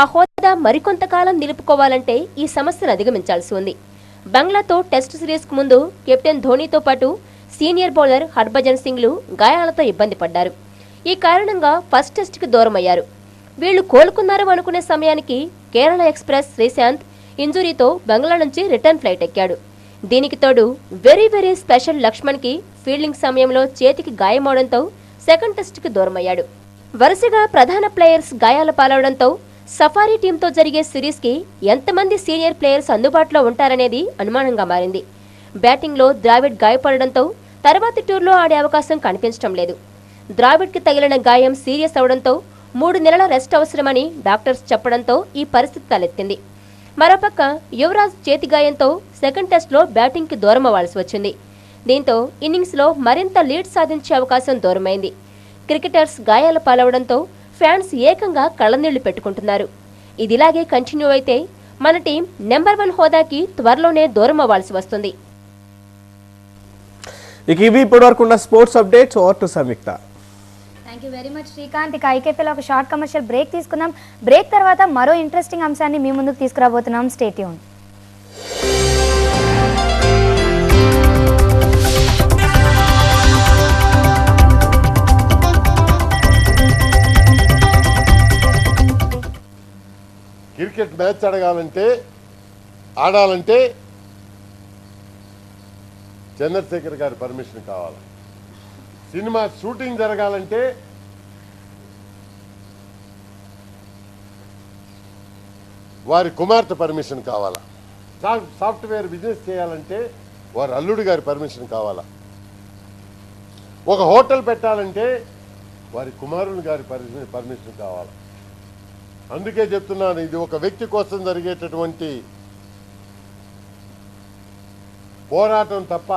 ఆ హోదా మరికొంతకాలం నిలుపుకోవాలంటే ఈ సమస్యను అధిగమించాల్సి ఉంది. బంగ్లాతో టెస్ట్ సిరీస్కు ముందు కెప్టెన్ ధోనీతో పాటు సీనియర్ బౌలర్ హర్భజన్ సింగ్లు గాయాలతో ఇబ్బంది పడ్డారు. ఈ కారణంగా ఫస్ట్ టెస్ట్కి దూరమయ్యారు. వీళ్లు కోలుకున్నారు అనుకునే సమయానికి కేరళ ఎక్స్ప్రెస్ శ్రీశాంత్ ఇంజురీతో బంగ్లా నుంచి రిటర్న్ ఫ్లైట్ ఎక్కాడు. దీనికి తోడు వెరీ స్పెషల్ లక్ష్మణ్కి ఫీల్డింగ్ సమయంలో చేతికి గాయమవడంతో సెకండ్ టెస్ట్కి దూరమయ్యాడు. వరుసగా ప్రధాన ప్లేయర్స్ గాయాల పాలవడంతో సఫారీ టీంతో జరిగే సిరీస్కి ఎంతమంది సీనియర్ ప్లేయర్స్ అందుబాటులో ఉంటారనేది అనుమానంగా మారింది. బ్యాటింగ్లో ద్రావిడ్ గాయపడడంతో తర్వాతి టూర్లో ఆడే అవకాశం కనిపించడం లేదు. ద్రావిడ్కి తగిలిన గాయం సీరియస్ అవడంతో 3 నెలల రెస్ట్ అవసరమని డాక్టర్స్ చెప్పడంతో ఈ పరిస్థితి తలెత్తింది. మరోపక్క యువరాజ్ చేతి గాయంతో సెకండ్ టెస్ట్లో బ్యాటింగ్కి దూరం అవ్వాల్సి వచ్చింది. దీంతో ఇన్నింగ్స్లో మరింత లీడ్ సాధించే అవకాశం దూరమైంది. క్రికెటర్స్ గాయాల పాలవడంతో ఫ్యాన్స్ ఏకంగా కళ్ళనీళ్లు పెట్టుకుంటున్నారు. ఇదిలాగే కంటిన్యూ అయితే మన టీం నెంబర్ 1 హోదాకి త్వరలోనే దూరం అవ్వాల్సి వస్తుంది. ఇవి ఇప్పటివరకు ఉన్న sports updates. Over to Samyukta. Thank you very much Srikanth. ఇక ఐకేపీలో ఒక షార్ట్ కమర్షియల్ బ్రేక్ తీసుకుందాం. బ్రేక్ తర్వాత మరో ఇంట్రెస్టింగ్ అంశాన్ని మీ ముందుకు తీసుకురాబోతున్నాం. Stay tune. క్రికెట్ మ్యాచ్ ఆడాలంటే చంద్రశేఖర్ గారి పర్మిషన్ కావాలి. సినిమా షూటింగ్ జరగాలంటే వారి కుమార్తె పర్మిషన్ కావాలా. సాఫ్ట్వేర్ బిజినెస్ చేయాలంటే వారి అల్లుడు గారి పర్మిషన్ కావాలా. ఒక హోటల్ పెట్టాలంటే వారి కుమారుని గారి పర్మిషన్ కావాలా. అందుకే చెప్తున్నాను, ఇది ఒక వ్యక్తి కోసం జరిగేటటువంటి పోరాటం తప్ప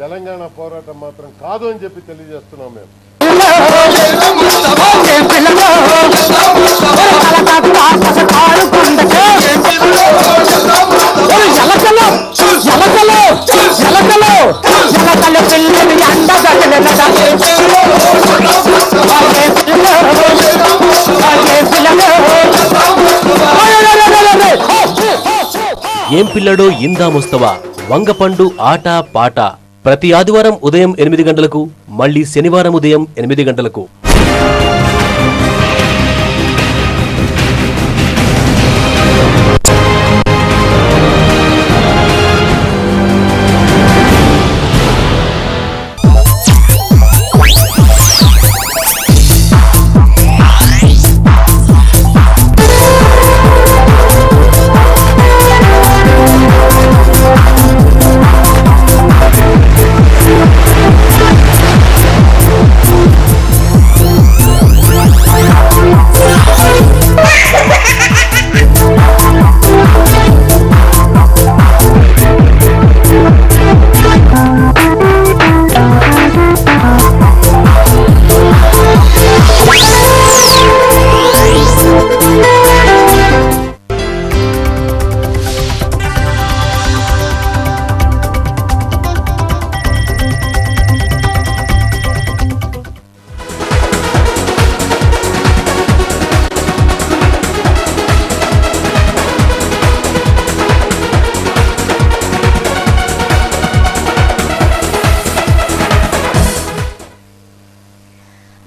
తెలంగాణ పోరాటం మాత్రం కాదు అని చెప్పి తెలియజేస్తున్నాం మేము. ఏం పిల్లడో ఇందా ముస్తవా, వంగపండు ఆట పాట ప్రతి ఆదివారం ఉదయం 8 గంటలకు, మళ్లీ శనివారం ఉదయం 8 గంటలకు.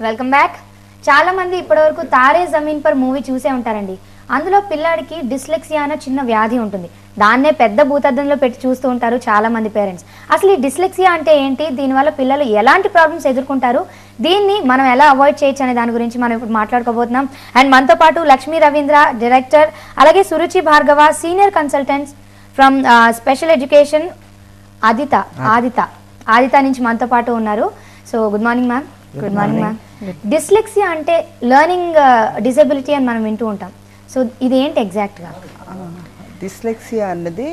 Welcome back. చాలా మంది ఇప్పటివరకు తారే జమీన్ పర్ మూవీ చూసే ఉంటారండి. అందులో పిల్లాడికి డిస్లెక్సియా అనే చిన్న వ్యాధి ఉంటుంది. దాన్నే పెద్ద భూతద్దంలో పెట్టి చూస్తూ ఉంటారు చాలా మంది పేరెంట్స్. అసలు ఈ డిస్లెక్సియా అంటే ఏంటి, దీనివల్ల పిల్లలు ఎలాంటి ప్రాబ్లమ్స్ ఎదుర్కొంటారు, దీన్ని మనం ఎలా అవాయిడ్ చేయొచ్చు అనే దాని గురించి మనం ఇప్పుడు మాట్లాడుకోబోతున్నాం. అండ్ మనతో పాటు లక్ష్మీ రవీంద్ర డైరెక్టర్, అలాగే Suruchi Bhargava senior consultants from special education Aditha నుంచి మనతో పాటు ఉన్నారు. So good morning ma'am. Good morning ma'am. Dyslexia అంటే లెర్నింగ్ డిజబిలిటీ అని మనం వింటూ ఉంటాం. సో ఇది ఏంటి ఎగ్జాక్ట్గా? డిస్లెక్సియా అన్నది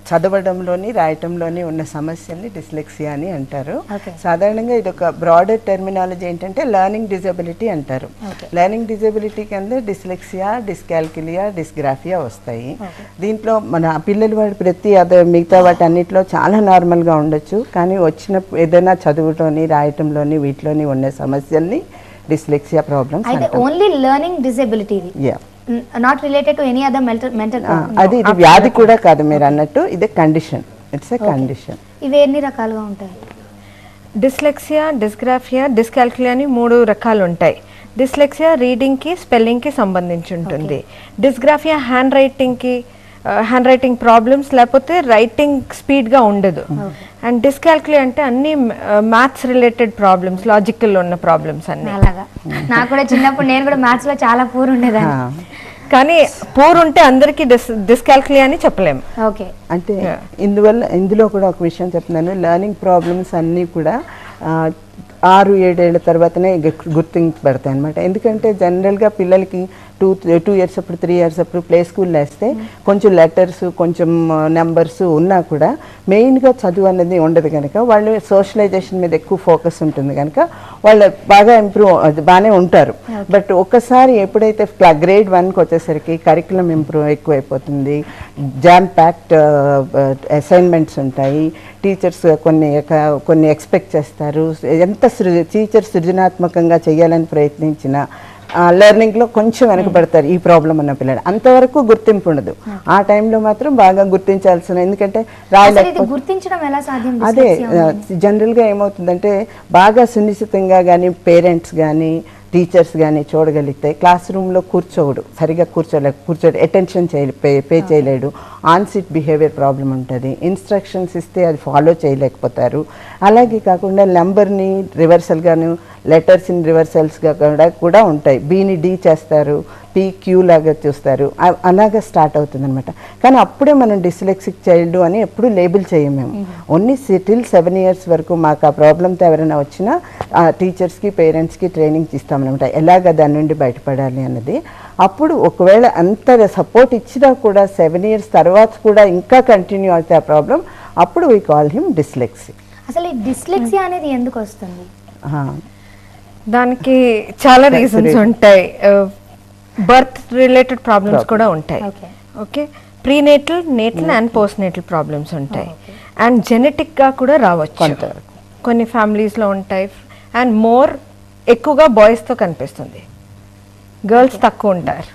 చదవడంలోని రాయటంలోని ఉన్న సమస్యల్ని డిస్లెక్సియా అని అంటారు. సాధారణంగా ఇది ఒక బ్రాడర్ టెర్మినాలజీ ఏంటంటే లెర్నింగ్ డిజబిలిటీ అంటారు. లెర్నింగ్ డిజబిలిటీ కింద డిస్లెక్సియా, డిస్కాల్కులియా, డిస్గ్రాఫియా వస్తాయి. దీంట్లో మన పిల్లలు వాడి ప్రతి మిగతా వాటి అన్నింటిలో చాలా నార్మల్గా ఉండొచ్చు, కానీ వచ్చిన ఏదైనా చదువులోని రాయటంలోని వీటిలోని ఉన్న సమస్యల్ని dyslexia problems. Only learning disability not related to any other mental అది ఇది వ్యాధి కూడా కాదు మీరు అన్నట్టు, ఇది కండిషన్, ఇట్స్ ఎ కండిషన్. ఇవి ఎన్ని రకాలుగా ఉంటాయి? డిస్లెక్సియా, డిస్గ్రాఫియా, డిస్కాల్కులియా అని 3 రకాలు ఉంటాయి. డిస్లెక్సియా రీడింగ్కి స్పెల్లింగ్కి సంబంధించి ఉంటుంది. డిస్గ్రాఫియా హ్యాండ్ రైటింగ్ ప్రాబ్లమ్స్, లేకపోతే రైటింగ్ స్పీడ్గా ఉండదు. అండ్ డిస్కాల్కులియా అంటే అన్ని మ్యాథ్స్ రిలేటెడ్ ప్రాబ్లమ్స్, లాజికల్ ఉన్న ప్రాబ్లమ్స్ అన్ని. అలాగా నాకు కూడా చిన్నప్పుడు నేను కూడా మ్యాథ్స్ లో చాలా పూర్ ఉండేదాన్ని. కానీ పూర్ ఉంటే అందరికి డిస్కాల్కులియా అని చెప్పలేము. ఓకే, అంటే ఇందులో కూడా ఒక విషయం చెప్తున్నాను, లెర్నింగ్ ప్రాబ్లమ్స్ అన్నీ కూడా 6-7 ఏళ్ల తర్వాతనే గుర్తింపబడతాయి అనమాట. ఎందుకంటే జనరల్గా పిల్లలకి 2 years అప్పుడు 3 years అప్పుడు ప్లే స్కూల్లో వేస్తే కొంచెం లెటర్స్, కొంచెం నెంబర్స్ ఉన్నా కూడా మెయిన్గా చదువు అనేది ఉండదు కనుక వాళ్ళు సోషలైజేషన్ మీద ఎక్కువ ఫోకస్ ఉంటుంది కనుక వాళ్ళు బాగా బాగానే ఉంటారు. బట్ ఒక్కసారి ఎప్పుడైతే గ్రేడ్ 1కి వచ్చేసరికి కరికులం ఎక్కువైపోతుంది, జామ్ ప్యాక్డ్ అసైన్మెంట్స్ ఉంటాయి, టీచర్స్ కొన్ని ఎక్స్పెక్ట్ చేస్తారు. ఎంత టీచర్ సృజనాత్మకంగా చేయాలని ప్రయత్నించిన లెర్నింగ్లో కొంచెం వెనకబడతారు ఈ ప్రాబ్లం ఉన్న పిల్లలు. అంతవరకు గుర్తింపు ఉండదు. ఆ టైంలో మాత్రం బాగా గుర్తించాల్సిన, ఎందుకంటే గుర్తించడం ఎలా సాధ్యం? అదే జనరల్గా ఏమవుతుందంటే బాగా సునిశ్చితంగా కానీ పేరెంట్స్ కానీ టీచర్స్ కానీ చూడగలిగితే క్లాస్ రూమ్లో సరిగా కూర్చోడు, అటెన్షన్ పే చేయలేడు, ఆన్సిట్ బిహేవియర్ ప్రాబ్లం ఉంటుంది, ఇన్స్ట్రక్షన్స్ ఇస్తే అది ఫాలో చేయలేకపోతారు. అలాగే కాకుండా నెంబర్ని రివర్సల్గాను, లెటర్స్ని రివర్సల్స్గా కూడా ఉంటాయి. బీని డి చేస్తారు, పీ క్యూ లాగా చూస్తారు, అలాగా స్టార్ట్ అవుతుంది అనమాట. కానీ అప్పుడే మనం డిస్లెక్సిక్ చైల్డ్ అని ఎప్పుడు లేబుల్ చేయం మేము. ఓన్లీ till 7 years వరకు మాకు ఆ ప్రాబ్లంతో ఎవరైనా వచ్చినా టీచర్స్కి పేరెంట్స్కి ట్రైనింగ్ ఇస్తామన్నమాట, ఎలాగ దాని నుండి బయటపడాలి అన్నది. అప్పుడు ఒకవేళ అంత సపోర్ట్ ఇచ్చినా కూడా 7 years తర్వాత కూడా ఇంకా కంటిన్యూ అవుతే ఆ ప్రాబ్లం, అప్పుడు వీ కాల్ హిమ్ డిస్లెక్సీ. అసలు ఈ డిస్లెక్సియా అనేది ఎందుకు వస్తుంది? దానికి చాలా రీజన్స్ ఉంటాయి. బర్త్ రిలేటెడ్ ప్రాబ్లమ్స్ కూడా ఉంటాయి. Okay, prenatal, natal and post natal problems ఉంటాయి. అండ్ జెనెటిక్గా కూడా రావచ్చు, కొన్ని ఫ్యామిలీస్లో ఉంటాయి. అండ్ ఎక్కువగా బాయ్స్తో కనిపిస్తుంది, గర్ల్స్ తక్కువ ఉంటారు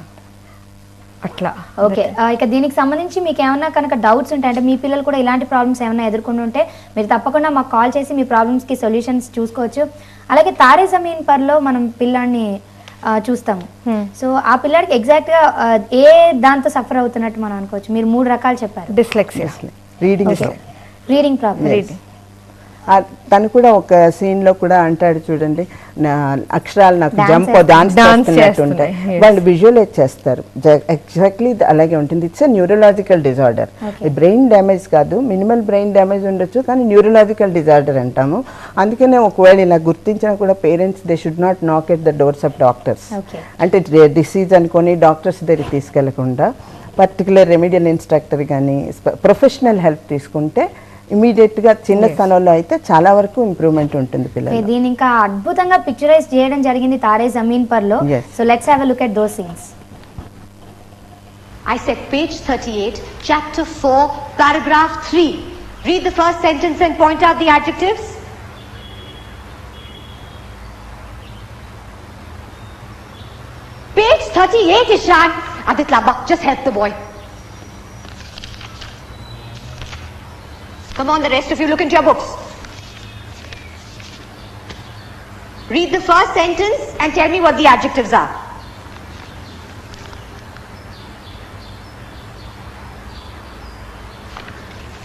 అట్లా. ఓకే, ఇక దీనికి సంబంధించి మీకు ఏమైనా కనుక డౌట్స్ ఉంటాయి, అంటే మీ పిల్లలు కూడా ఇలాంటి ప్రాబ్లమ్స్ ఏమైనా ఎదుర్కొని ఉంటే మీరు తప్పకుండా మాకు కాల్ చేసి మీ ప్రాబ్లమ్స్కి సొల్యూషన్స్ చూసుకోవచ్చు. అలాగే తారే జమీన్ పర్లో మనం పిల్లాడిని చూస్తాము. సో ఆ పిల్లాడికి ఎగ్జాక్ట్గా ఏ దాంతో సఫర్ అవుతున్నట్టు మనం అనుకోవచ్చు? మీరు 3 రకాలు చెప్పారు. Dyslexia, reading problem. తను కూడా ఒక సీన్లో కూడా అంటాడు చూడండి, అక్షరాలు నాకు డాన్స్ చేస్తున్నట్టు వాళ్ళు విజువలైజ్ చేస్తారు. ఎగ్జాక్ట్లీ అలాగే ఉంటుంది. It's a neurological disorder. Brain damage కాదు, మినిమల్ బ్రెయిన్ డ్యామేజ్ ఉండొచ్చు, కానీ న్యూరలాజికల్ డిజార్డర్ అంటాము. అందుకనే ఒకవేళ ఇలా గుర్తించినా కూడా పేరెంట్స్ దే షుడ్ నాట్ నాక్ at the doors of doctors. అంటే డిసీజ్ అనుకొని డాక్టర్స్ దగ్గరికి తీసుకెళ్లకుండా పర్టికులర్ రెమిడియల్ ఇన్స్ట్రక్టర్ కానీ ప్రొఫెషనల్ హెల్ప్ తీసుకుంటే ఇమీడియట్గా చిన్న స్థానంలో అయితే చాలా వరకు ఇంప్రూవ్మెంట్ ఉంటుంది పిల్లలు. దీని ఇంకా అద్భుతంగా పిక్చరైజ్ చేయడం జరిగింది తారే జమీన్ పర్ లో. So let's have a look at those scenes. I said page 38, chapter 4, paragraph 3. Read the first sentence and point out the adjectives. Page 38, Ishan. Adit Lamba, just help the boy. Come on, the rest of you look into your books. Read the first sentence and tell me what the adjectives are.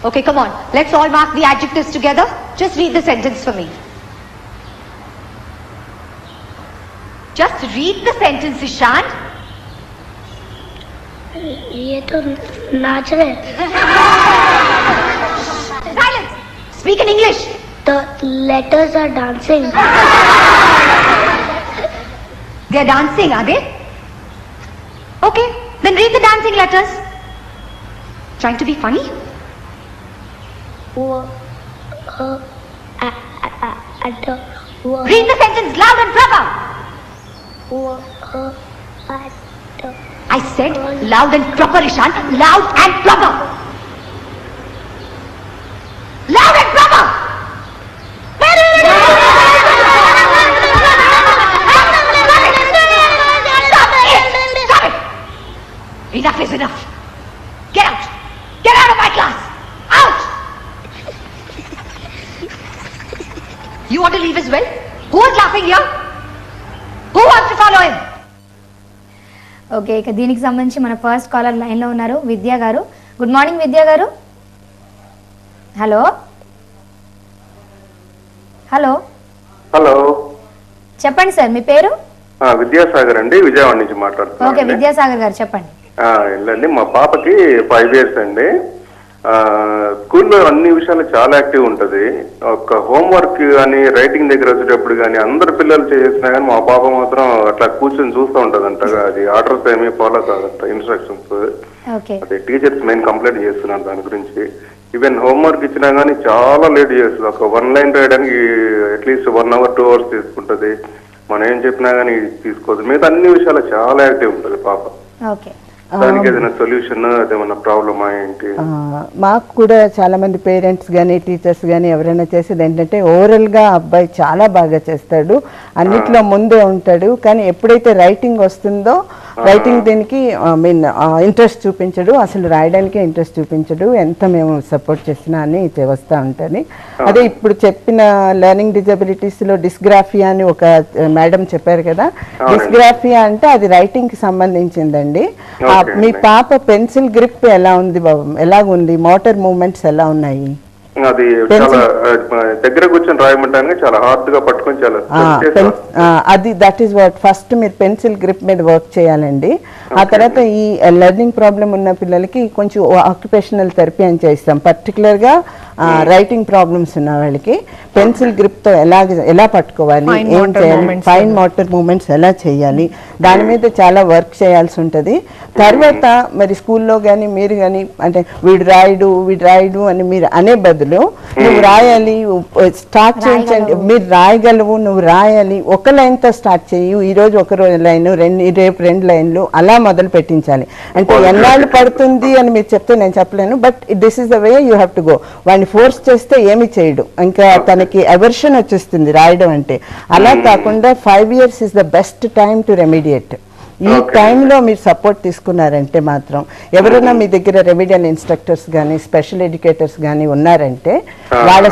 Okay, come on. Let's all mark the adjectives together. Just read the sentence for me. Just read the sentence, Ishan. ये तो नाच रहे. Silence! Speak in English. The letters are dancing. They are dancing, are they? Okay, then read the dancing letters. Trying to be funny? Read the sentence loud and proper. I said loud and proper, Ishan. Loud and proper. Loud and proper. Stop it. Enough is enough. Get out. Get out of my class. Out. You want to leave as well? Who is laughing here? Who wants to follow him? Okay, ఇక దీనికి సంబంధించి మన first caller లైన్లో ఉన్నారు విద్యా గారు. Good morning విద్యా గారు. హలో హలో హలో, చెప్పండి సార్, మీ పేరు? విద్యాసాగర్ అండి, విజయవాడ నుంచి మాట్లాడుతున్నాను. ఓకే విద్యాసాగర్ గారు చెప్పండి. వెళ్ళండి, మా పాపకి 5 years అండి. స్కూల్లో అన్ని విషయాలు చాలా యాక్టివ్ ఉంటుంది. ఒక హోంవర్క్ కానీ రైటింగ్ దగ్గర వచ్చేటప్పుడు కానీ అందరు పిల్లలు చేసినా కానీ మా పాప మాత్రం అట్లా కూర్చొని చూస్తూ ఉంటదంట. అది ఆర్డర్స్ ఏమీ ఫాలో కాదంట, ఇన్స్ట్రక్షన్స్. అది టీచర్స్ మెయిన్ కంప్లైంట్ చేస్తున్నారు దాని గురించి. ఈవెన్ హోంవర్క్ ఇచ్చినా కానీ చాలా లేట్ చేస్తుంది. ఒక 1 line రాయడానికి అట్లీస్ట్ 1 hour 2 hours తీసుకుంటది. మనం ఏం చెప్పినా కానీ తీసుకోదు. మిగతా అన్ని విషయాలు చాలా యాక్టివ్ ఉంటుంది పాప. దానికి ఏదైనా సొల్యూషన్, అదేమన్నా ప్రాబ్లమా ఏంటి? మాకు కూడా చాలా మంది పేరెంట్స్ కానీ టీచర్స్ కానీ ఎవరైనా చేసేది ఏంటంటే, ఓవరాల్గా అబ్బాయి చాలా బాగా చేస్తాడు, అన్నిట్లో ముందే ఉంటాడు, కానీ ఎప్పుడైతే రైటింగ్ వస్తుందో రైటింగ్ దీనికి ఇంట్రెస్ట్ చూపించడు, అసలు రాయడానికే ఇంట్రెస్ట్ చూపించడు. ఎంత మేము సపోర్ట్ చేసినా అని వస్తూ ఉంటుంది. అదే ఇప్పుడు చెప్పిన లెర్నింగ్ డిజబిలిటీస్లో డిస్గ్రాఫియా అని ఒక మేడం చెప్పారు కదా. డిస్గ్రాఫియా అంటే అది రైటింగ్కి సంబంధించిందండి. మీ పాప పెన్సిల్ గ్రిప్ ఎలా ఉంది బాబు, ఎలాగుంది, మోటార్ మూవ్మెంట్స్ ఎలా ఉన్నాయి? అది చాలా దగ్గర కూర్చొని రాయమంటాను, చాలా హార్డ్ గా పట్టుకొని చాలా అది దట్ ఈస్ వాట్ ఫస్ట్ మీరు పెన్సిల్ గ్రిప్ మీద వర్క్ చేయాలండి. ఆ తర్వాత ఈ లెర్నింగ్ ప్రాబ్లం ఉన్న పిల్లలకి కొంచెం ఆక్యుపేషనల్ థెరపీ అని చేస్తాం. పర్టికులర్గా రైటింగ్ ప్రాబ్లమ్స్ ఉన్న వాళ్ళకి పెన్సిల్ గ్రిప్ తో ఎలా పట్టుకోవాలి, ఏం చేయాలి, ఫైన్ మోటార్ మూవ్మెంట్స్ ఎలా చేయాలి, దాని మీద చాలా వర్క్ చేయాల్సి ఉంటుంది. తర్వాత మరి స్కూల్లో కానీ మీరు కానీ అంటే వీడు రాయుడు అని మీరు అనే బదులు నువ్వు రాయాలి, స్టార్ట్ చేయించండి, మీరు రాయగలవు, నువ్వు రాయాలి, ఒక లైన్తో స్టార్ట్ చేయి, ఈరోజు ఒక లైన్, రేపు 2 లైన్లు అలా మొదలు పెట్టించాలి. అంటే ఎన్నాళ్ళు పడుతుంది అని మీరు చెప్తే నేను చెప్పలేను, but this is the way you have to go. వాడిని ఫోర్స్ చేస్తే ఏమి చేయడు, ఇంకా తనకి అవర్షన్ వచ్చేస్తుంది రాయడం అంటే. అలా కాకుండా 5 years is the best time to remediate. ఈ టైంలో మీరు సపోర్ట్ తీసుకున్నారంటే మాత్రం, ఎవరైనా మీ దగ్గర రెమిడియల్ ఇన్స్ట్రక్టర్స్ కానీ స్పెషల్ ఎడ్యుకేటర్స్ కానీ ఉన్నారంటే వాళ్ళ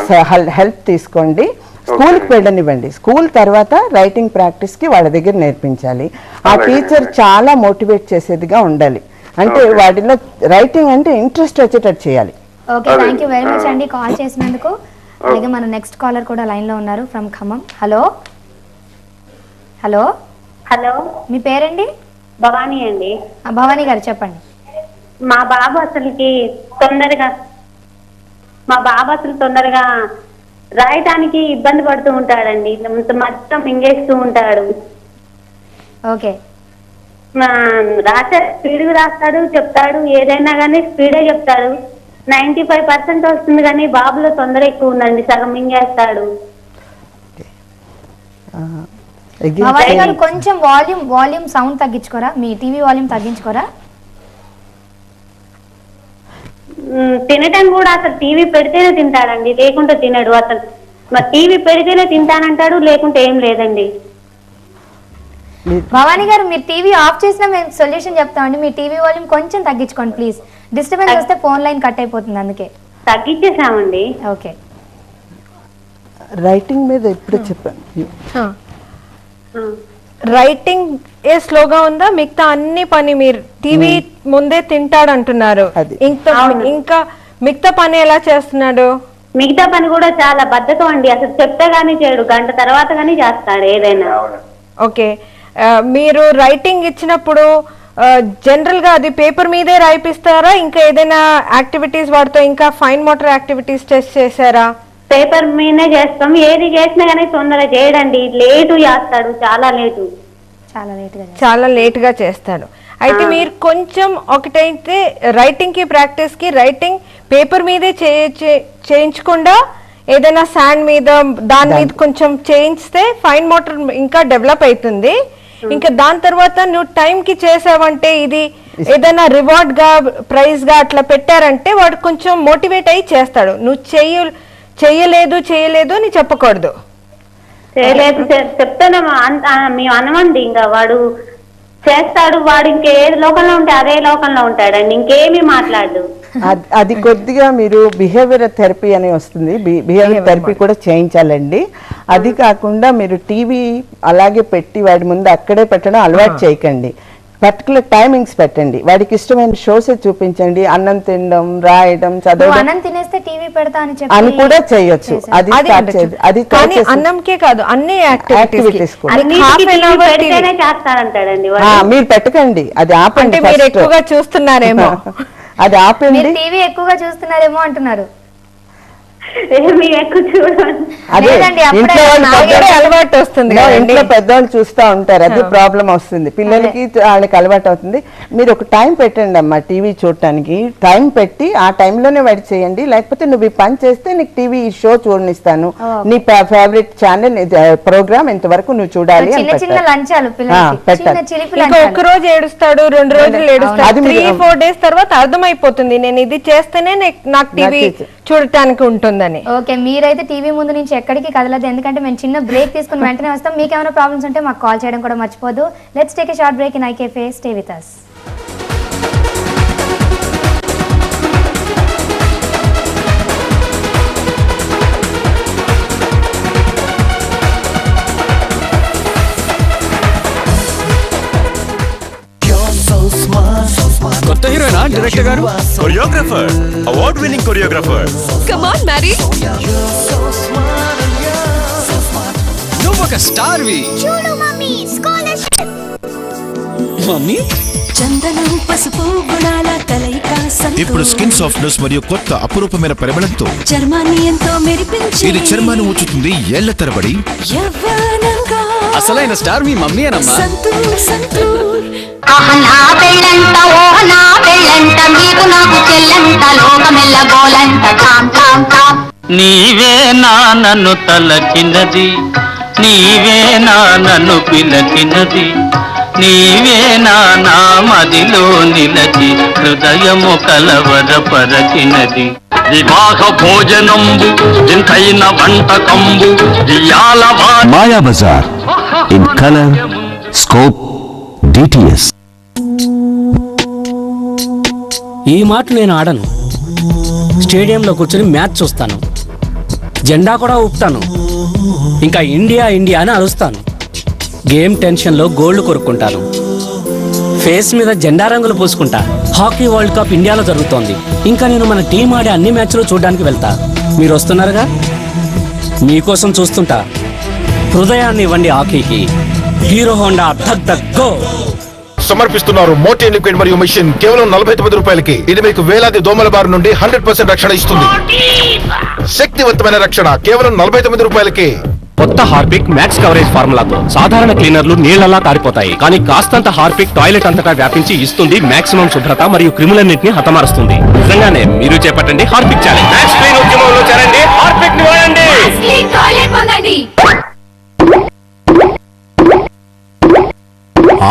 హెల్ప్ తీసుకోండి. స్కూల్కి వెళ్ళనివ్వండి, స్కూల్ తర్వాత రైటింగ్ ప్రాక్టీస్కి వాళ్ళ దగ్గర నేర్పించాలి. ఆ టీచర్ చాలా మోటివేట్ చేసేదిగా ఉండాలి, అంటే వాటిలో రైటింగ్ అంటే ఇంట్రెస్ట్ వచ్చేటట్టు చేయాలి. Okay, thank you very much అండి కాల్ చేసినందుకు. అలాగే మన నెక్స్ట్ కాలర్ కూడా లైన్లో ఉన్నారు from Khammam. Hello hello hello, మీ పేరండి? భవానీ అండి. భవానీ గారు చెప్పండి. మా బాబు అసలు తొందరగా రాయటానికి ఇబ్బంది పడుతూ ఉంటాడండి, మొత్తం మింగేస్తూ ఉంటాడు. ఓకే, రాసే స్పీడ్గా రాస్తాడు, చెప్తాడు, ఏదైనా కానీ స్పీడే చెప్తాడు. 95% వస్తుంది, కానీ బాబులో తొందర ఎక్కువ ఉందండి, సగం మింగేస్తాడు. భవానీ గారు కొంచెం వాల్యూమ్ సౌండ్ తగ్గించుకోరా, మీ టీవీ వాల్యూమ్ తగ్గించుకోరా. తినటం కూడా అసలు టీవీ పెడితేనే తింటాడండి, లేకుంటే తినడు. అసలు మరి టీవీ పెడితేనే తింటానంటాడు, లేకుంటే ఏం లేదండి. భవానీ గారు మీరు టీవీ ఆఫ్ చేసినా మేము సొల్యూషన్ చెప్తామండి. మీ టీవీ వాల్యూమ్ కొంచెం తగ్గించుకోండి ప్లీజ్, డిస్టర్బెన్స్ వస్తే ఫోన్ లైన్ కట్ అయిపోతుంది, అందుకే తగ్గించేసామండి. ఓకే, రైటింగ్ మీద ఇప్పుడు చెప్పండి. రైటింగ్ ఏ స్లోగా ఉందా, మిగతా అన్ని పని మీరు టీవీ ముందే తింటాడు అంటున్నారు, ఇంకా మిగతా పని ఎలా చేస్తున్నాడు? మిగతా పని కూడా చాలా బద్ధకం అండి, అసలు చెప్తే గానీ చేయడు, గంట తర్వాత గానీ చేస్తాడు ఏదైనా. ఓకే, మీరు రైటింగ్ ఇచ్చినప్పుడు జనరల్ గా అది పేపర్ మీదే రాయిపిస్తారా, ఇంకా ఏదైనా యాక్టివిటీస్ వాడుతూ ఇంకా ఫైన్ మోటార్ యాక్టివిటీస్ టెస్ట్ చేశారా? పేపర్ మీదే చేస్తాం, ఏది చేసినా కానీ తొందరగా చేయడండి, లేటు చేస్తాడు, చాలా లేట్ గా చేస్తాడు. అయితే మీరు కొంచెం ఒకటైతే రైటింగ్ కి ప్రాక్టీస్ కి రైటింగ్ పేపర్ మీదే చేయించకుండా ఏదైనా శాండ్ మీద దాని మీద కొంచెం చేయిస్తే ఫైన్ మోటార్ ఇంకా డెవలప్ అవుతుంది. ఇంకా దాని తర్వాత నువ్వు టైం కి చేసావంటే, ఇది ఏదైనా రివార్డ్ గా ప్రైజ్ గా అట్లా పెట్టారంటే వాడు కొంచెం మోటివేట్ అయ్యి చేస్తాడు. నువ్వు చేయలేదు అని చెప్పకూడదు. చేయలేదు చెప్తాను మేము అనమండి, ఇంకా వాడు చేస్తాడు. వాడు ఇంకే లోకంలో ఉంటే అదే లోకంలో ఉంటాడండి, ఇంకేమీ మాట్లాడు. అది కొద్దిగా మీరు బిహేవియర్ థెరపీ అని వస్తుంది, బిహేవియర్ థెరపీ కూడా చేయించాలండి. అది కాకుండా మీరు టీవీ అలాగే పెట్టి వాడి ముందు అక్కడే పెట్టడం అలవాటు చేయకండి. పర్టికులర్ టైమింగ్స్ పెట్టండి, వాడికి ఇష్టమైన షోస్ చూపించండి. అన్నం తినడం, రాయడం, చదవడం, అన్నం తినేస్తే టీవీ పెడతా అని కూడా చేయొచ్చు. అది కానీ అన్నంకే కాదు, అన్ని యాక్టివిటీస్ చేస్తానంటాడండి. మీరు పెట్టకండి, అది ఆపండి. మీరు ఎక్కువగా చూస్తున్నారేమో, అది ఆపండి. టీవీ ఎక్కువగా చూస్తున్నారేమో అంటున్నారు. అలవాటు వస్తుంది, ఇంట్లో పెద్దవాళ్ళు చూస్తూ ఉంటారు, అది ప్రాబ్లం వస్తుంది. పిల్లలకి వాళ్ళకి అలవాటు అవుతుంది. మీరు ఒక టైం పెట్టండి అమ్మా టీవీ చూడటానికి. టైం పెట్టి ఆ టైంలోనే వాడి చేయండి. లేకపోతే నువ్వు ఈ పని చేస్తే నీకు టీవీ షో చూడనిస్తాను, నీ ఫేవరెట్ ఛానల్ ప్రోగ్రామ్ ఇంతవరకు నువ్వు చూడాలి అని పెట్టాలి. ఒక రోజు ఏడుస్తాడు, 2 రోజులు ఏడుస్తాడు, 3-4 days తర్వాత అర్థమైపోతుంది నేను ఇది చేస్తేనే నాకు టీవీ చూడటానికి ఉంటుందని. ఓకే, మీరైతే టీవీ ముందు నుంచి ఎక్కడికి కదలదు, ఎందుకంటే మేము చిన్న బ్రేక్ తీసుకుని వెంటనే వస్తాం. మీకు ఏమైనా ప్రాబ్లమ్స్ ఉంటే మాకు కాల్ చేయడం కూడా మర్చిపోదు. Let's take a short break in ఐకేఫే. Stay with us. కొత్త హీరోయినా director garu? Choreographer, award winning choreographer. Come on Mary, నువ్వు ఒక స్టార్ వి. చూడు మమ్మీ, స్కాలర్షిప్. మమ్మీ, చందనం పసుపు గుణాల కలయిక సంతోషం. ఇప్పుడు స్కిన్ సాఫ్ట్నెస్ మరియు కొత్త అపురూపమైన పరిమళంతో చర్మాన్ని ఎంతో మెరిపించి ఇది చర్మాన్ని ఉంచుతుంది ఏళ్ల తరబడి. యవ్వనంగా అసలైన స్టార్ మీ మమ్మీ అనమ్మా. సంతూర్ సంతూర్. నా పెళ్ళంట, ఓ నా పెళ్ళంట, మీకు నాకు చెల్లంట, లోకమెల్ల గోలంట, టామ్ టామ్ టామ్. నీవే నా నన్ను తలకినది, నీవే నా నన్ను పిలకినది, నీవే నా మదిలో నిలచి హృదయము కలవరపరచినది. వివాహ భోజనంబు ఇంతైన వంటకంబు దియాల Maya Bazaar in colour, scope, DTS. ఈ మాట నేను ఆడను. స్టేడియంలో కూర్చొని మ్యాచ్ చూస్తాను, జెండా కూడా ఊపుతాను, ఇంకా ఇండియా ఇండియా అని అరుస్తాను. గేమ్ టెన్షన్లో గోల్డ్ కొరుక్కుంటాను, ఫేస్ మీద జెండా రంగులు పూసుకుంటా. హాకీ వరల్డ్ కప్ ఇండియాలో జరుగుతోంది, ఇంకా నేను మన టీం ఆడే అన్ని మ్యాచ్లు చూడడానికి వెళ్తా. మీరు వస్తున్నారుగా, మీకోసం చూస్తుంటా. హృదయాన్ని ఇవ్వండి హాకీకి. Hero Honda dhak dhak go సమర్పిస్తున్నారు Mote liquid మరియు మిషన్ కేవలం 49 రూపాయలకి. ఇది మీకు వేలాది దోమల బారి నుండి 100% రక్షణ ఇస్తుంది. శక్తివంతమైన రక్షణ కేవలం 49 రూపాయలకి. కొత్త హార్పిక్ మ్యాక్స్ కవరేజ్ ఫార్ములాతో సాధారణ క్లీనర్లు నీళ్లలా కారిపోతాయి, కానీ కాస్తంత హార్పిక్ టాయిలెట్ అంతటా వ్యాపించి ఇస్తుంది మాక్సిమం శుభ్రత మరియు క్రిములన్నింటినీ హతమారుస్తుంది. నిజంగానే మీరు చేపట్టండి హార్పిక్ ఛాలెంజ్. మ్యాక్స్ క్లీన్ ఉద్యమంలో చేరండి, హార్పిక్ ని వాడండి.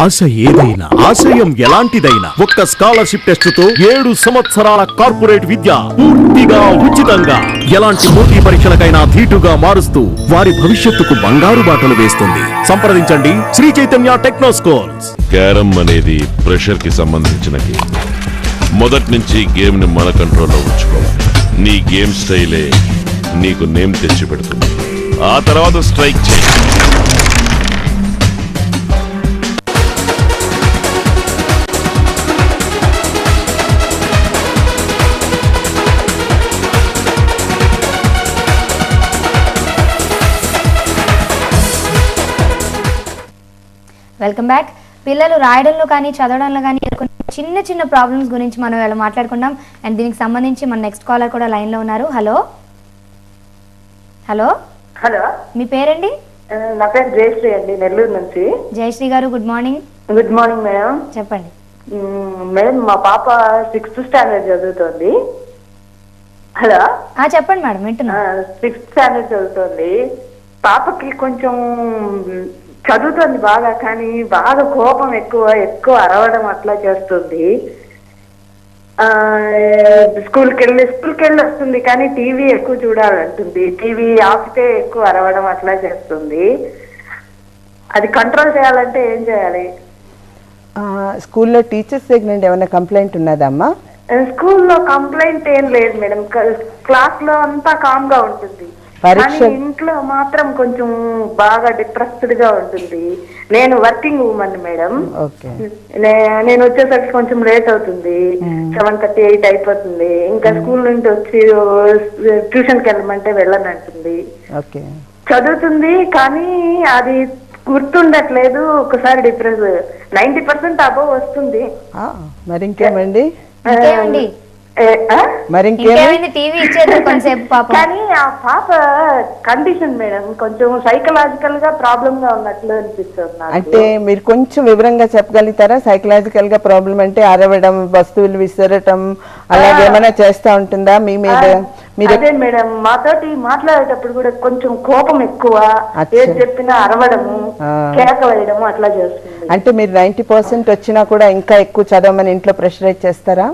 ఆశ ఏదైనా, ఆశయం ఎలాంటిదైనా ఒక్క స్కాలర్షిప్ టెస్ట్ తో 7 సంవత్సరాల కార్పొరేట్ విద్య పూర్తిగా ఉచితంగా ఎలాంటి పోటీ పరీక్షలకైనా ధీటుగా మారుస్తూ వారి భవిష్యత్తుకు బంగారు బాటలు వేస్తుంది. సంప్రదించండి Sri Chaitanya techno schools. Carrom అనేది ప్రెషర్ కి సంబంధించిన గేమ్. మొదటి నుంచి గేమ్ ని మన కంట్రోల్లో ఉంచుకోవాలి. నీ గేమ్ స్టైలే నీకు నేమ్ తెచ్చి పెడుతుంది. ఆ తర్వాత స్ట్రైక్ చేయి. Welcome back. పిల్లలు రాయడంలో కానీ చదవడంలో కానీ చిన్న చిన్న ప్రాబ్లమ్స్ గురించి మనం ఇలా మాట్లాడుకుందాం. అండ్ దీనికి సంబంధించి మన నెక్స్ట్ కాలర్ కూడా లైన్లో ఉన్నారు. హలో హలో హలో, మీ పేరండి? నా పేరు జయశ్రీ అండి, నెల్లూరు నుంచి. జయశ్రీ గారు, good morning. Good morning madam. చెప్పండి మేడం. మా పాప 6th స్టాండర్డ్ చదువుతోంది. హలో, చెప్పండి మేడం, వింటున్నా. 6th స్టాండర్డ్ చదువుతోంది. పాపకి కొంచెం చదువుతుంది బాగా, కానీ బాగా కోపం ఎక్కువ అరవడం అట్లా చేస్తుంది. స్కూల్కి వెళ్ళి వస్తుంది, కానీ టీవీ ఎక్కువ చూడాలంటుంది. టీవీ ఆపితే ఎక్కువ అరవడం అట్లా చేస్తుంది. అది కంట్రోల్ చేయాలంటే ఏం చేయాలి? స్కూల్లో టీచర్స్ దగ్గర నుండి ఏమైనా కంప్లైంట్ ఉన్నదమ్మా? స్కూల్లో కంప్లైంట్ ఏం లేదు మేడం, క్లాస్ లో అంతా కామ్ గా ఉంటుంది, కానీ ఇంట్లో మాత్రం కొంచెం బాగా డిప్రెస్డ్ గా ఉంటుంది. నేను వర్కింగ్ ఉమెన్ మేడం, నేను వచ్చేసరికి కొంచెం లేట్ అవుతుంది, 7:30, 8 అయిపోతుంది. ఇంకా స్కూల్ నుండి వచ్చి ట్యూషన్కి వెళ్ళమంటే వెళ్ళనంటుంది. చదువుతుంది కానీ అది గుర్తుండట్లేదు, ఒకసారి డిప్రెస్ 90% అబోవ్ వస్తుంది. మరి ఇంకేమండి? మరి టీవీ ఇచ్చేది కొంచెం పాప. కానీ ఆ పాప కండిషన్ మేడం కొంచెం సైకలాజికల్ గా ప్రాబ్లమ్ గా ఉన్నట్లు అనిపిస్తుంది. అంటే మీరు కొంచెం వివరంగా చెప్పగలుగుతారా? సైకలాజికల్ గా ప్రాబ్లం అంటే అరవడం, వస్తువులు విసరటం అలాగే ఏమైనా చేస్తా ఉంటుందా మీ మీద? అదే మేడం, మాతోటి మాట్లాడేటప్పుడు కూడా కొంచెం కోపం ఎక్కువ, ఏది చెప్పినా అరవడము, కేకలు వేయడము అట్లా చేస్తుంది. అంటే మీరు 90% వచ్చినా కూడా ఇంకా ఎక్కువ చదవమని ఇంట్లో ప్రెషరైజ్ చేస్తారా?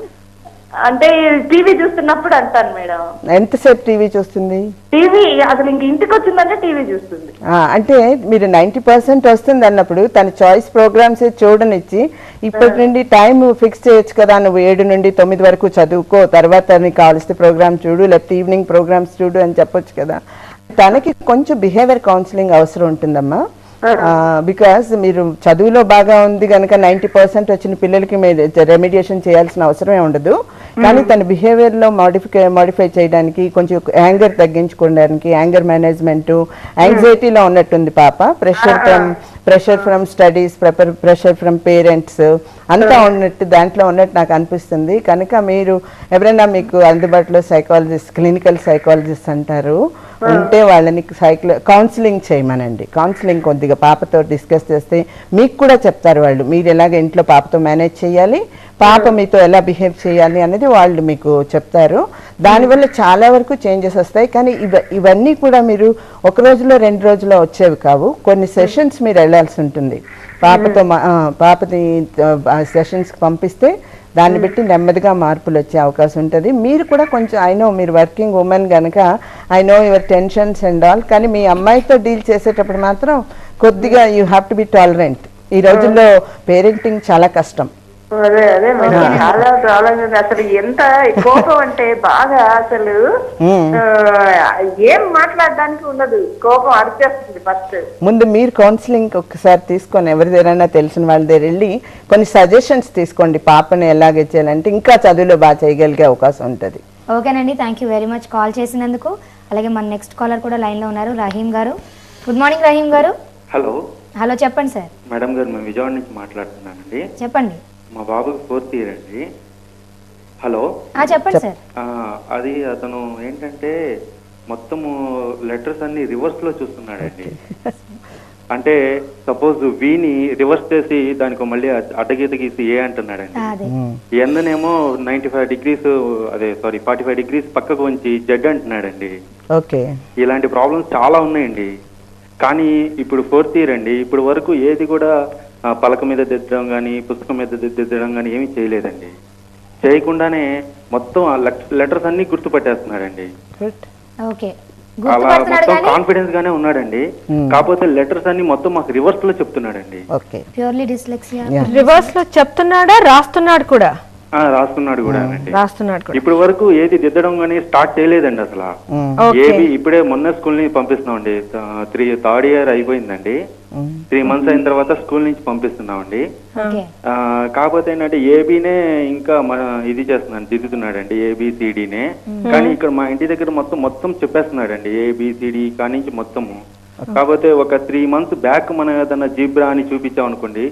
అంటే టీవీ చూస్తున్నప్పుడు అంటాను మేడం. ఎంతసేపు టీవీ చూస్తుంది? టీవీ అసలు ఇంక ఇంటికి వచ్చిందంటే టీవీ చూస్తుంది. అంటే మీరు 90% వస్తుంది అన్నప్పుడు తన చాయిస్ ప్రోగ్రామ్స్ చూడనిచ్చి ఇప్పటి నుండి టైం ఫిక్స్ చేయొచ్చు కదా, నువ్వు 7 నుండి 9 వరకు చదువుకో, తర్వాత నీకు కావాల్సిన ప్రోగ్రామ్ చూడు, లేకపోతే ఈవినింగ్ ప్రోగ్రామ్స్ చూడు అని చెప్పొచ్చు కదా. తనకి కొంచెం బిహేవియర్ కౌన్సిలింగ్ అవసరం ఉంటుందమ్మా. బికాస్ మీరు చదువులో బాగా ఉంది కనుక 90% వచ్చిన పిల్లలకి మీరు రెమిడియేషన్ చేయాల్సిన అవసరమే ఉండదు. కానీ తన బిహేవియర్ లో మాడిఫై చేయడానికి, కొంచెం యాంగర్ తగ్గించుకోవడానికి, యాంగర్ మేనేజ్మెంట్, యాంగ్జైటీలో ఉన్నట్టుంది పాప. Pressure from studies, pressure from parents అంతా ఉన్నట్టు దాంట్లో ఉన్నట్టు నాకు అనిపిస్తుంది. కనుక మీరు ఎవరైనా మీకు అందుబాటులో సైకాలజిస్ట్, క్లినికల్ సైకాలజిస్ట్ అంటారు ఉంటే వాళ్ళని కౌన్సిలింగ్ చేయమనండి. కౌన్సిలింగ్ కొద్దిగా పాపతో డిస్కస్ చేస్తే మీకు కూడా చెప్తారు వాళ్ళు, మీరు ఎలాగ ఇంట్లో పాపతో మేనేజ్ చేయాలి, పాప మీతో ఎలా బిహేవ్ చేయాలి అనేది వాళ్ళు మీకు చెప్తారు. దానివల్ల చాలా వరకు చేంజెస్ వస్తాయి. కానీ ఇవన్నీ కూడా మీరు ఒక రోజులో 2 రోజుల్లో వచ్చేవి కావు. కొన్ని సెషన్స్ మీరు వెళ్ళాల్సి ఉంటుంది. పాపని సెషన్స్కి పంపిస్తే దాన్ని బట్టి నెమ్మదిగా మార్పులు వచ్చే అవకాశం ఉంటుంది. మీరు కూడా కొంచెం మీరు వర్కింగ్ ఉమెన్ కనుక యువర్ టెన్షన్స్ అండ్ ఆల్, కానీ మీ అమ్మాయితో డీల్ చేసేటప్పుడు మాత్రం కొద్దిగా you have to be tolerant. ఈ రోజుల్లో పేరెంటింగ్ చాలా కష్టం. అదే మేడం, చాలా ప్రాబ్లం. అసలు ఎంత కోపం అంటే బాగా అసలు ఏం మాట్లాడడానికి ఉండదు, కోపం అరిచేస్తుంది. ఫస్ట్ ముందు మీరు కౌన్సిలింగ్ ఒకసారి తీసుకొని ఎవరి దగ్గరైనా తెలిసిన వాళ్ళ దగ్గర వెళ్ళి కొన్ని సజెషన్స్ తీసుకోండి, పాపని ఎలాగే చేయాలంటే ఇంకా చదువులో బాగా చేయగలిగే అవకాశం ఉంటుంది. ఓకేనండి, thank you very much call చేసినందుకు. అలాగే మన నెక్స్ట్ కాలర్ కూడా లైన్ లో ఉన్నారు, రహీం గారు. గుడ్ మార్నింగ్ రహీం గారు. హలో చెప్పండి సార్. మేడం గారు, మేము విజయవాడ నుంచి మాట్లాడుతున్నానండి. చెప్పండి. మా బాబుకి 4th ఇయర్ అండి. హలో చెప్పండి సార్. అది అతను ఏంటంటే మొత్తము లెటర్స్ అన్ని రివర్స్ లో చూస్తున్నాడండి. అంటే సపోజ్ వీని రివర్స్ చేసి దానికి మళ్ళీ అడ్డగీత గీసి ఏ అంటున్నాడండి. ఎందనేమో 95 degrees 45 degrees పక్కకు వంచి జడ్ అంటున్నాడండి. ఇలాంటి ప్రాబ్లమ్స్ చాలా ఉన్నాయండి. కానీ ఇప్పుడు 4th ఇయర్ అండి, ఇప్పుడు వరకు ఏది కూడా పలక మీద దిద్దడం కానీ, పుస్తకం మీద దిద్దడం కానీ ఏమీ చేయలేదండి. చేయకుండానే మొత్తం ఆ లెటర్స్ అన్ని గుర్తుపట్టేస్తున్నాడండి. అలా మొత్తం కాన్ఫిడెన్స్ గానే ఉన్నాడండి. కాకపోతే లెటర్స్ అన్ని మొత్తం మాకు రివర్స్ లో చెప్తున్నాడండి. రివర్స్ లో చెప్తున్నాడా, రాస్తున్నాడు కూడా? రాస్తున్నాడు కూడా అండి. ఇప్పటి వరకు ఏది దిద్దడం కానీ స్టార్ట్ చేయలేదండి అసలు. ఏది ఇప్పుడే మొన్న స్కూల్ నుంచి పంపిస్తున్నామండి. 3rd year అయిపోయిందండి. 3 months అయిన తర్వాత స్కూల్ నుంచి పంపిస్తున్నామండి. కాకపోతే ఏంటంటే ఏబీనే ఇంకా ఇది చేస్తున్నాడు, దిద్దుతున్నాడండి ABCDనే. కానీ ఇక్కడ మా ఇంటి దగ్గర మొత్తం చెప్పేస్తున్నాడండి ABCD కాడి నుంచి మొత్తము. కాకపోతే ఒక 3 months బ్యాక్ మనం ఏదన్నా జీబ్రా అని చూపించాం అనుకోండి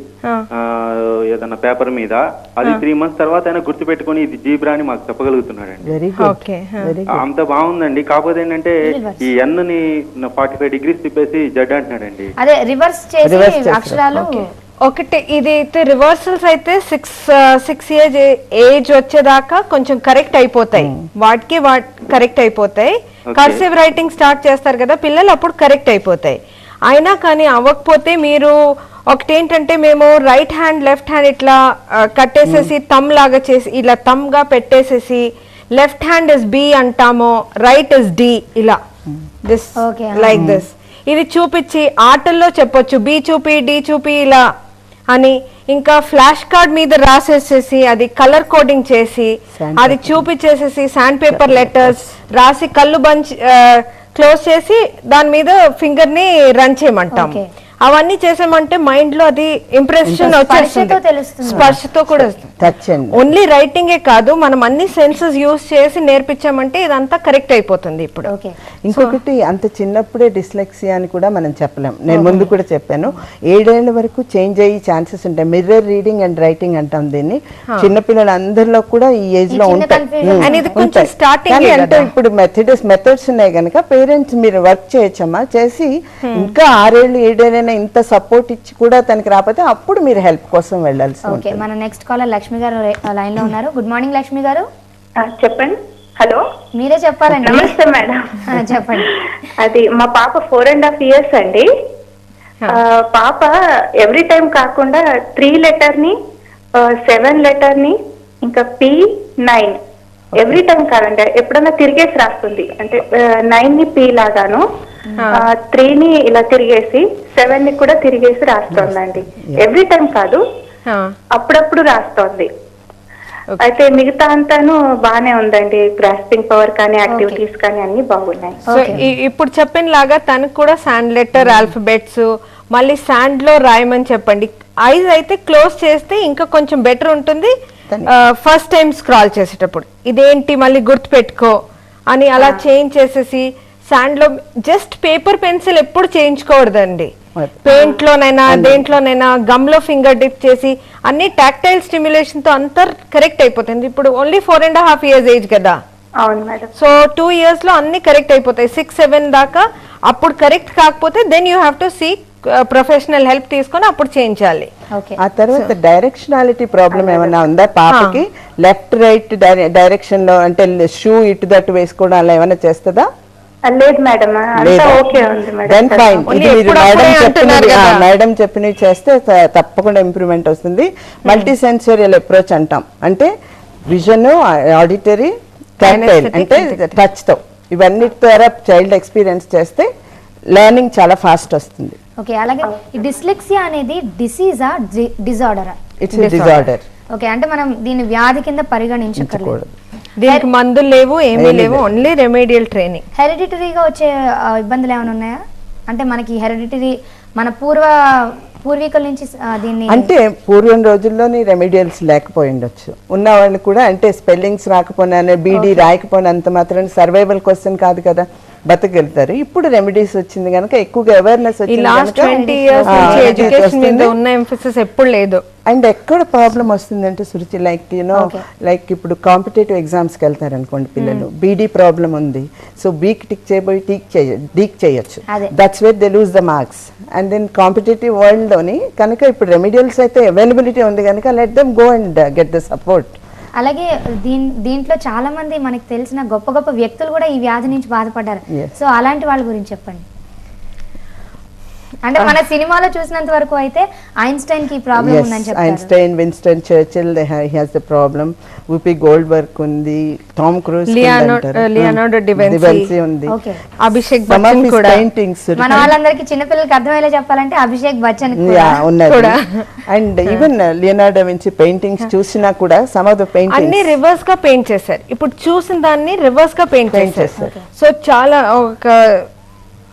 ఏదన్నా పేపర్ మీద, అది 3 months తర్వాత అయినా గుర్తు పెట్టుకుని ఇది జీబ్రా అని మాకు చెప్పగలుగుతున్నాడండి. అంత బాగుందండి. కాకపోతే ఏంటంటే ఈ ఎన్ ని 45 degrees తిప్పేసి జడ్ అంటున్నాడండి. అదే రివర్స్ చేసి అక్షరాలు ఒకటి. ఇది అయితే రివర్సల్స్ అయితే 6 years ఏజ్ వచ్చేదాకా కొంచెం కరెక్ట్ అయిపోతాయి, వాటికి కరెక్ట్ అయిపోతాయి. కర్సివ్ రైటింగ్ స్టార్ట్ చేస్తారు కదా పిల్లలు, అప్పుడు కరెక్ట్ అయిపోతాయి. అయినా కానీ అవ్వకపోతే మీరు ఒకటి ఏంటంటే, మేము రైట్ హ్యాండ్ లెఫ్ట్ హ్యాండ్ ఇట్లా కట్టేసేసి తమ్ లాగా చేసి ఇలా తమ్ గా పెట్టేసేసి లెఫ్ట్ హ్యాండ్ ఇస్ బి అంటామో, రైట్ ఇస్ డి, ఇలా దిస్ లైక్ దిస్. ఇది చూపించి ఆటల్లో చెప్పొచ్చు, బి చూపి డి చూపి ఇలా అని ఇంకా ఫ్లాష్ కార్డ్ మీద రాసేసేసి అది కలర్ కోడింగ్ చేసి అది చూపించేసేసి శాండ్ పేపర్ లెటర్స్ రాసి కళ్ళు బంచ్ క్లోజ్ చేసి దాని మీద ఫింగర్ ని రన్ చేయమంటాం. అవన్నీ చేసామంటే మైండ్ లో అది ఇంప్రెషన్ వచ్చేస్తుంది, స్పర్శతో కూడా. ఓన్లీ రైటింగే కాదు, మనం అన్ని సెన్సెస్ యూజ్ చేసి నేర్పించామంటే ఇదంతా కరెక్ట్ అయిపోతుంది. ఇప్పుడు ఇంకొకటి, అంత చిన్నప్పుడే డిస్లెక్సియా అని కూడా మనం చెప్పలేం. నేను ముందు కూడా చెప్పాను, 7 ఏళ్ల వరకు చేంజ్ అయ్యే ఛాన్సెస్ ఉంటాయి. మిర్రర్ రీడింగ్ అండ్ రైటింగ్ అంటాం దీన్ని. చిన్నపిల్లలందరిలో కూడా ఈ ఏజ్ లో ఉంటాయి. అంటే ఇప్పుడు మెథడ్స్ ఉన్నాయి కనుక పేరెంట్స్ మీరు వర్క్ చేయొచ్చమ్మా, చేసి ఇంకా 6 ఏళ్ళు 7 ఏళ్ళైనా ఇంత సపోర్ట్ ఇచ్చి కూడా తనకి రాకపోతే అప్పుడు మీరు హెల్ప్ కోసం వెళ్ళాల్సి ఉంటుంది. మన నెక్స్ట్ కాలర్ లక్ష్మి గారు లైన్ లో ఉన్నారు. గుడ్ మార్నింగ్ లక్ష్మి గారు. చెప్పండి. హలో, మీరే చెప్పాలండి. నమస్తే మేడం. చెప్పండి. అది మా పాప 4.5 years అండి. పాప ఎవ్రీ టైం కాకుండా 3 లెటర్ ని 7 లెటర్ ని ఇంకా P9 ఎవ్రీ టైం కాదండి, ఎప్పుడన్నా తిరిగేసి రాస్తుంది. అంటే 9 ని P లాగాను, 3 ని ఇలా తిరిగేసి 7 ని కూడా తిరిగేసి రాస్తోందండి. ఎవ్రీ టైం కాదు, అప్పుడప్పుడు రాస్తోంది. అయితే మిగతా అంతాను బానే ఉందండి. గ్రాస్పింగ్ పవర్ కానీ యాక్టివిటీస్ కానీ అన్ని బాగున్నాయి. సో ఇప్పుడు చెప్పిన లాగా తనకు కూడా శాండ్ లెటర్ ఆల్ఫబెట్స్ మళ్ళీ శాండ్ లో రాయమని చెప్పండి. ఐజ్ అయితే క్లోజ్ చేస్తే ఇంకా కొంచెం బెటర్ ఉంటుంది. ఫస్ట్ టైం స్క్రాల్ చేసేటప్పుడు ఇదేంటి మళ్ళీ గుర్తు పెట్టుకో అని అలా చేంజ్ చేసేసి శాండ్ లో జస్ట్ పేపర్ పెన్సిల్ ఎప్పుడు చేయించుకోవద్దండి. పెయింట్ లోనైనా దేంట్లోనైనా గమ్ లో ఫింగర్ డిప్ చేసి అన్ని టాక్టైల్ స్టిమ్యులేషన్ తో అంతా కరెక్ట్ అయిపోతుంది. ఇప్పుడు ఓన్లీ 4.5 years ఏజ్ కదా. అవును మేడం. సో 2 years లో అన్ని కరెక్ట్ అయిపోతాయి. 6-7 దాకా అప్పుడు కరెక్ట్ కాకపోతే then you have to seek professional help తీసుకొని అప్పుడు చేయించాలి. ఆ తర్వాత డైరెక్షనాలిటీ ప్రాబ్లం ఏమైనా ఉందా పాపకి? లెఫ్ట్ రైట్ డైరెక్షన్ లో అంటే షూ ఇటు దట్టు వేసుకోవడం అలా ఏమైనా చేస్తుందా? లేదు మేడం, ఓకే ఉంది మేడం. మేడం చెప్పినవి చేస్తే తప్పకుండా ఇంప్రూవ్మెంట్ వస్తుంది. మల్టీ సెన్సోరియల్ అప్రోచ్ అంటాం, అంటే విజన్, ఆడిటరీ, టాక్టైల్ అంటే టచ్ తో ఇవన్నీ ద్వారా చైల్డ్ ఎక్స్పీరియన్స్ చేస్తే లెర్నింగ్ చాలా ఫాస్ట్ వస్తుంది. ఓకే, అలాగే ఈ డిస్లెక్సియా అనేది డిసీజా డిజార్డరా? It's disorder. ఓకే, అంటే మనం దీని వ్యాధి కింద పరిగణించకూడదు. దీనికి మందులు లేవు, ఏమీ లేవు, ఓన్లీ రెమెడియల్ ట్రైనింగ్. హెరిడిటరీగా వచ్చే ఇబ్బందులు ఏమైనా ఉన్నాయా? అంటే మనకి హెరిడిటరీ మన పూర్వీకుల నుంచి దీన్ని అంటే పూర్వం రోజుల్లోని రెమెడియల్స్ లేకపోయి ఉండొచ్చు. ఉన్న వాళ్ళు కూడా అంటే స్పెల్లింగ్స్ రాకపోయినా బీడీ రాయకపోయినంత మాత్రం సర్వైవల్ క్వశ్చన్ కాదు కదా, బతకెళ్తారు. ఇప్పుడు రెమెడీస్ వచ్చింది కనుక ఎక్కువగా అవేర్నెస్ లేదు. అండ్ ఎక్కడ ప్రాబ్లం వస్తుందంటే సురుచి లైక్ లైక్ ఇప్పుడు కాంపిటేటివ్ ఎగ్జామ్స్కి వెళ్తారు అనుకోండి పిల్లలు, బీడీ ప్రాబ్లం ఉంది, సో బీక్ టిక్ చేయబోయి డీక్ చేయొచ్చు, that's where they lose the marks. And then competitive world లోని కనుక ఇప్పుడు రెమెడియల్స్ అయితే అవైలబిలిటీ ఉంది కనుక let them go and get the support. అలాగే దీంట్లో చాలా మంది మనకి తెలిసిన గొప్ప గొప్ప వ్యక్తులు కూడా ఈ వ్యాధి నుంచి బాధపడ్డారు. సో అలాంటి వాళ్ళ గురించి చెప్పండి. అంటే మన సినిమాలో చూసినంత వరకు అయితే ఐన్స్టైన్ కి ప్రాబ్లం ఉందని చెప్పారు. Einstein, Winston Churchill he has the problem. Whoopi Goldberg ఉంది, టామ్ క్రూజ్, లియోనార్డో డావిన్సీ ఉంది, అభిషేక్ బచ్చన్ కూడా. మన వాళ్ళందరికీ చిన్నపిల్లలకి అర్థమయ్యేలా చెప్పాలంటే అభిషేక్ బచ్చన్ కూడా. And even Leonardo DaVinci paintings చూసినా కూడా సమ్ ఆఫ్ ద పెయింటింగ్స్ అన్ని రివర్స్ గా పెయింట్ చేశారు. ఇప్పుడు చూసిన దాన్ని రివర్స్ గా పెయింట్ చేశారు. సో చాలా ఒక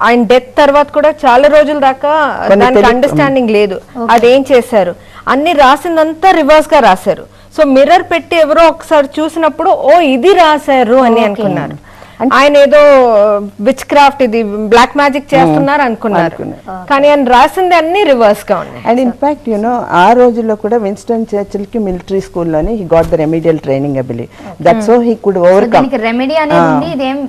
ఆయన డెత్ తర్వాత కూడా చాలా రోజుల దాకా దానికి అండర్స్టాండింగ్ లేదు అదేం చేశారు. అన్ని రాసిందంతా రివర్స్ గా రాశారు. సో మిర్రర్ పెట్టి ఎవరో ఒకసారి చూసినప్పుడు ఓ ఇది రాశారు అని అనుకున్నారు. ఆయన ఏదో విచ్ క్రాఫ్ట్ ఇది బ్లాక్ మ్యాజిక్ చేస్తున్నారు అనుకున్నారు, కానీ ఆయన రాసింది అన్ని రివర్స్ గా ఉన్నాయి. అండ్ ఇన్ఫాక్ట్ ఆ రోజుల్లో కూడా విన్స్టన్ చర్చిల్ కి మిలిటరీ స్కూల్లోనే he got the remedial training ability, that's how he could overcome. Remedy అనేది ఉంది. ఇదేం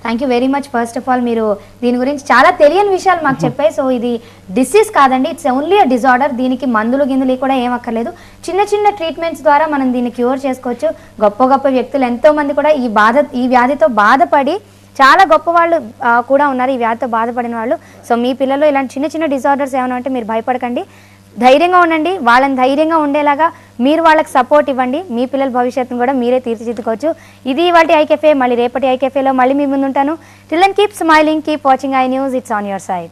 thank you very much. First of all మీరు దీని గురించి చాలా తెలియని విషయాలు మాకు చెప్పాయి. సో ఇది డిసీజ్ కాదండి, ఇట్స్ ఓన్లీ అ డిజార్డర్. దీనికి మందులు గిందులు కూడా ఏం అక్కర్లేదు. చిన్న చిన్న ట్రీట్మెంట్స్ ద్వారా మనం దీన్ని క్యూర్ చేసుకోవచ్చు. గొప్ప గొప్ప వ్యక్తులు ఎంతో మంది కూడా ఈ వ్యాధితో బాధపడి చాలా గొప్ప వాళ్ళు కూడా ఉన్నారు ఈ వ్యాధితో బాధపడిన వాళ్ళు. సో మీ పిల్లలు ఇలాంటి చిన్న చిన్న డిజార్డర్స్ ఏమైనా ఉంటే మీరు భయపడకండి, ధైర్యంగా ఉండండి. వాళ్ళని ధైర్యంగా ఉండేలాగా మీరు వాళ్ళకి సపోర్ట్ ఇవ్వండి. మీ పిల్లల భవిష్యత్తును కూడా మీరే తీర్చిదిద్దుకోవచ్చు. ఇది వాటి ఐకెఫే. మళ్ళీ రేపటి ఐకెఫేలో మళ్ళీ మీ ముందు ఉంటాను. Till then keep smiling, keep watching I news. It's on your side.